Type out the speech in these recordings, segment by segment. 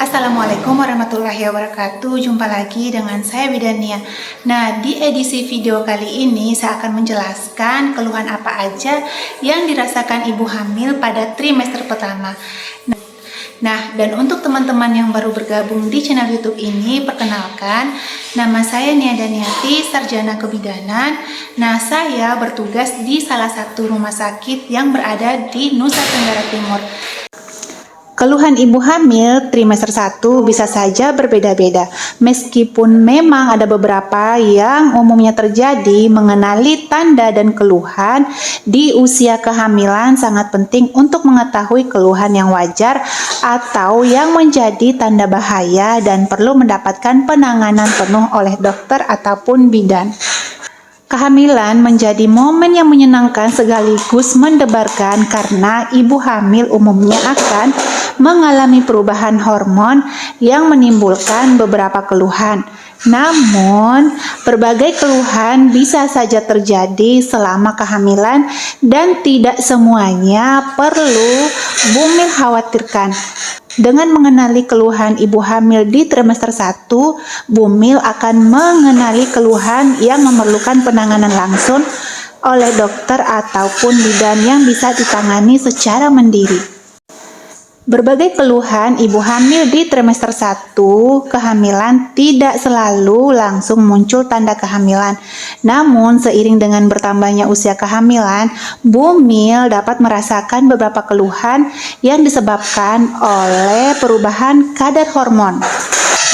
Assalamualaikum warahmatullahi wabarakatuh. Jumpa lagi dengan saya Widania. Nah, di edisi video kali ini saya akan menjelaskan keluhan apa aja yang dirasakan ibu hamil pada trimester pertama. Nah, dan untuk teman-teman yang baru bergabung di channel YouTube ini, perkenalkan, nama saya Nia Daniati, sarjana kebidanan. Nah, saya bertugas di salah satu rumah sakit yang berada di Nusa Tenggara Timur. Keluhan ibu hamil trimester 1 bisa saja berbeda-beda, meskipun memang ada beberapa yang umumnya terjadi. Mengenali tanda dan keluhan di usia kehamilan sangat penting untuk mengetahui keluhan yang wajar atau yang menjadi tanda bahaya dan perlu mendapatkan penanganan penuh oleh dokter ataupun bidan. Kehamilan menjadi momen yang menyenangkan sekaligus mendebarkan karena ibu hamil umumnya akan mengalami perubahan hormon yang menimbulkan beberapa keluhan. Namun, berbagai keluhan bisa saja terjadi selama kehamilan dan tidak semuanya perlu bumil khawatirkan. Dengan mengenali keluhan ibu hamil di trimester 1, bumil akan mengenali keluhan yang memerlukan penanganan langsung oleh dokter ataupun bidan yang bisa ditangani secara mandiri. Berbagai keluhan ibu hamil di trimester 1 kehamilan tidak selalu langsung muncul tanda kehamilan. Namun, seiring dengan bertambahnya usia kehamilan, bumil dapat merasakan beberapa keluhan yang disebabkan oleh perubahan kadar hormon.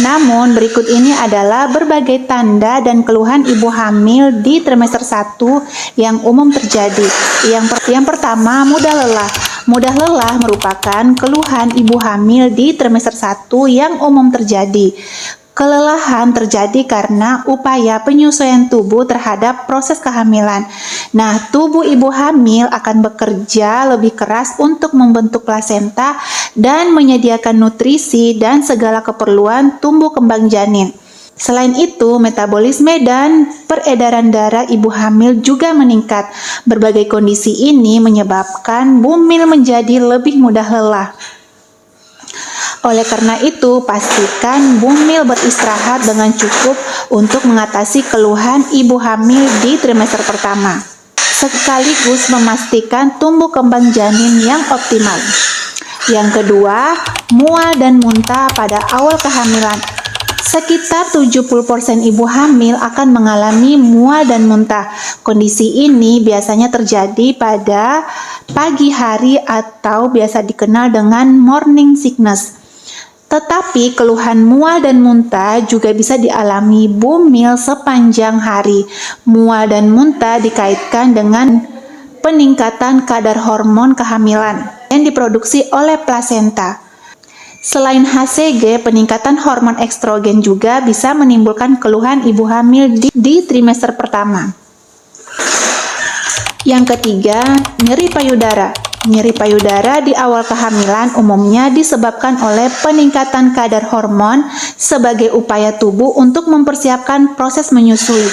Namun, berikut ini adalah berbagai tanda dan keluhan ibu hamil di trimester 1 yang umum terjadi. Yang pertama, mudah lelah. Mudah lelah merupakan keluhan ibu hamil di trimester 1 yang umum terjadi. Kelelahan terjadi karena upaya penyesuaian tubuh terhadap proses kehamilan. Nah, tubuh ibu hamil akan bekerja lebih keras untuk membentuk plasenta dan menyediakan nutrisi dan segala keperluan tumbuh kembang janin. Selain itu, metabolisme dan peredaran darah ibu hamil juga meningkat. Berbagai kondisi ini menyebabkan bumil menjadi lebih mudah lelah. Oleh karena itu, pastikan bumil beristirahat dengan cukup untuk mengatasi keluhan ibu hamil di trimester pertama, sekaligus memastikan tumbuh kembang janin yang optimal. Yang kedua, mual dan muntah pada awal kehamilan. Sekitar 70% ibu hamil akan mengalami mual dan muntah. Kondisi ini biasanya terjadi pada pagi hari atau biasa dikenal dengan morning sickness. Tetapi keluhan mual dan muntah juga bisa dialami bumil sepanjang hari. Mual dan muntah dikaitkan dengan peningkatan kadar hormon kehamilan yang diproduksi oleh plasenta. Selain HCG, peningkatan hormon estrogen juga bisa menimbulkan keluhan ibu hamil di trimester pertama. Yang ketiga, nyeri payudara. Nyeri payudara di awal kehamilan umumnya disebabkan oleh peningkatan kadar hormon sebagai upaya tubuh untuk mempersiapkan proses menyusui.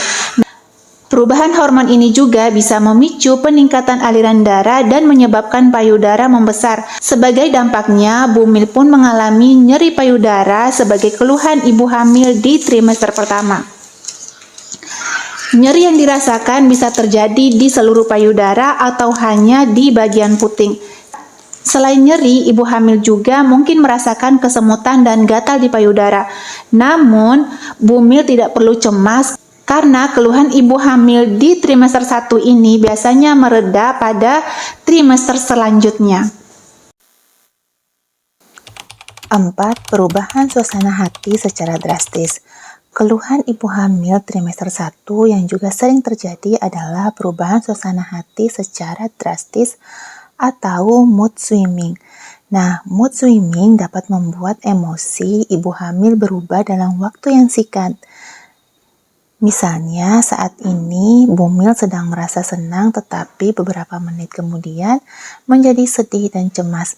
Perubahan hormon ini juga bisa memicu peningkatan aliran darah dan menyebabkan payudara membesar. Sebagai dampaknya, bumil pun mengalami nyeri payudara sebagai keluhan ibu hamil di trimester pertama. Nyeri yang dirasakan bisa terjadi di seluruh payudara atau hanya di bagian puting. Selain nyeri, ibu hamil juga mungkin merasakan kesemutan dan gatal di payudara. Namun, bumil tidak perlu cemas karena keluhan ibu hamil di trimester 1 ini biasanya mereda pada trimester selanjutnya. 4. Perubahan suasana hati secara drastis. Keluhan ibu hamil trimester 1 yang juga sering terjadi adalah perubahan suasana hati secara drastis atau mood swing. Nah, mood swing dapat membuat emosi ibu hamil berubah dalam waktu yang singkat. Misalnya, saat ini bumil sedang merasa senang, tetapi beberapa menit kemudian menjadi sedih dan cemas.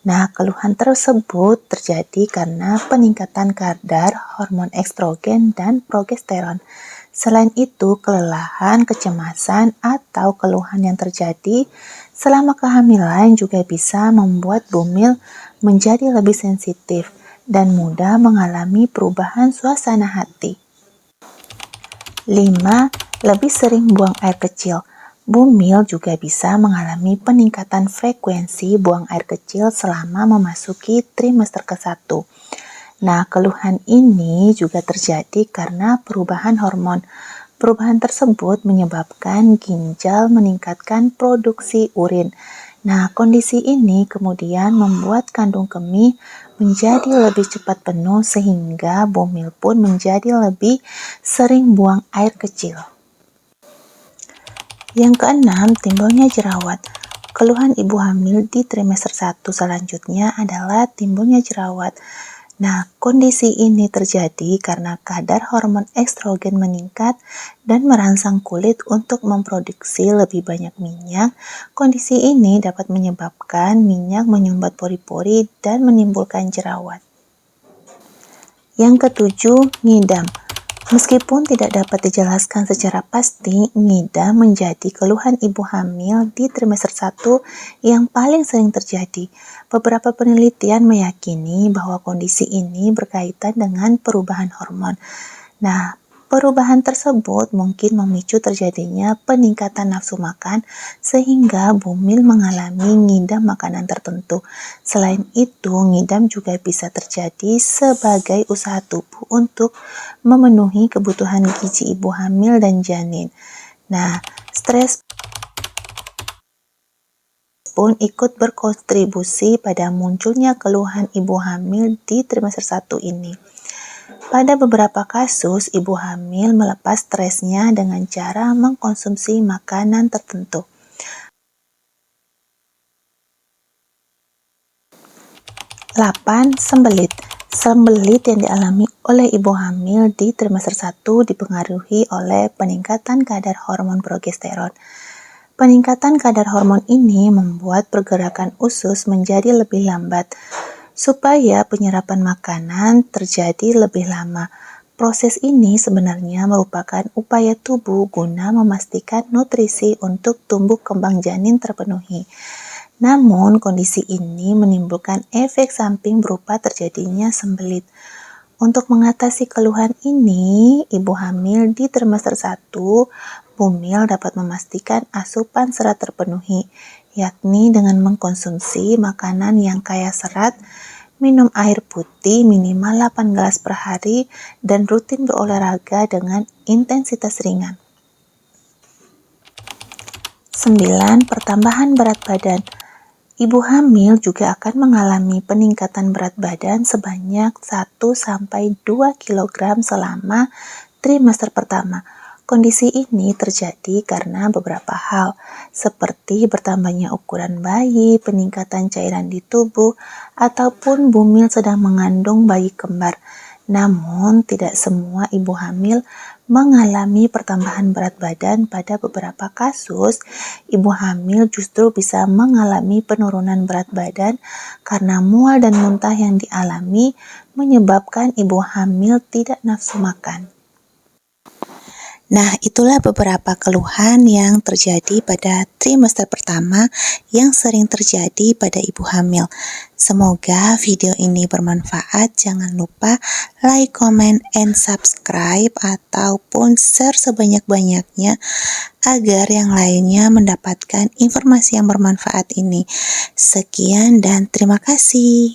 Nah, keluhan tersebut terjadi karena peningkatan kadar hormon estrogen dan progesteron. Selain itu, kelelahan, kecemasan, atau keluhan yang terjadi selama kehamilan juga bisa membuat bumil menjadi lebih sensitif. dan mudah mengalami perubahan suasana hati. 5. Lebih sering buang air kecil. Bumil juga bisa mengalami peningkatan frekuensi buang air kecil selama memasuki trimester ke-1. Nah, keluhan ini juga terjadi karena perubahan hormon. Perubahan tersebut menyebabkan ginjal meningkatkan produksi urin. Nah, kondisi ini kemudian membuat kandung kemih menjadi lebih cepat penuh sehingga bumil pun menjadi lebih sering buang air kecil. Yang keenam, timbulnya jerawat. Keluhan ibu hamil di trimester 1 selanjutnya adalah timbulnya jerawat. Nah, kondisi ini terjadi karena kadar hormon estrogen meningkat dan merangsang kulit untuk memproduksi lebih banyak minyak. Kondisi ini dapat menyebabkan minyak menyumbat pori-pori dan menimbulkan jerawat. Yang ketujuh, ngidam. Meskipun tidak dapat dijelaskan secara pasti, ngidam menjadi keluhan ibu hamil di trimester 1 yang paling sering terjadi. Beberapa penelitian meyakini bahwa kondisi ini berkaitan dengan perubahan hormon. Nah, perubahan tersebut mungkin memicu terjadinya peningkatan nafsu makan sehingga bumil mengalami ngidam makanan tertentu. Selain itu, ngidam juga bisa terjadi sebagai usaha tubuh untuk memenuhi kebutuhan gizi ibu hamil dan janin. Nah, stres pun ikut berkontribusi pada munculnya keluhan ibu hamil di trimester 1 ini. Pada beberapa kasus, ibu hamil melepas stresnya dengan cara mengkonsumsi makanan tertentu. 8. Sembelit. Sembelit yang dialami oleh ibu hamil di trimester 1 dipengaruhi oleh peningkatan kadar hormon progesteron. Peningkatan kadar hormon ini membuat pergerakan usus menjadi lebih lambat, supaya penyerapan makanan terjadi lebih lama. Proses ini sebenarnya merupakan upaya tubuh guna memastikan nutrisi untuk tumbuh kembang janin terpenuhi. Namun, kondisi ini menimbulkan efek samping berupa terjadinya sembelit. Untuk mengatasi keluhan ini, ibu hamil di trimester 1, bumil dapat memastikan asupan serat terpenuhi, yakni dengan mengkonsumsi makanan yang kaya serat, minum air putih minimal 8 gelas per hari, dan rutin berolahraga dengan intensitas ringan. 9. Pertambahan berat badan. Ibu hamil juga akan mengalami peningkatan berat badan sebanyak 1-2 kg selama trimester pertama. Kondisi ini terjadi karena beberapa hal, seperti bertambahnya ukuran bayi, peningkatan cairan di tubuh, ataupun bumil sedang mengandung bayi kembar. Namun, tidak semua ibu hamil mengalami pertambahan berat badan. Pada beberapa kasus, ibu hamil justru bisa mengalami penurunan berat badan karena mual dan muntah yang dialami menyebabkan ibu hamil tidak nafsu makan. Nah, itulah beberapa keluhan yang terjadi pada trimester pertama yang sering terjadi pada ibu hamil. Semoga video ini bermanfaat. Jangan lupa like, comment, and subscribe ataupun share sebanyak-banyaknya agar yang lainnya mendapatkan informasi yang bermanfaat ini. Sekian dan terima kasih.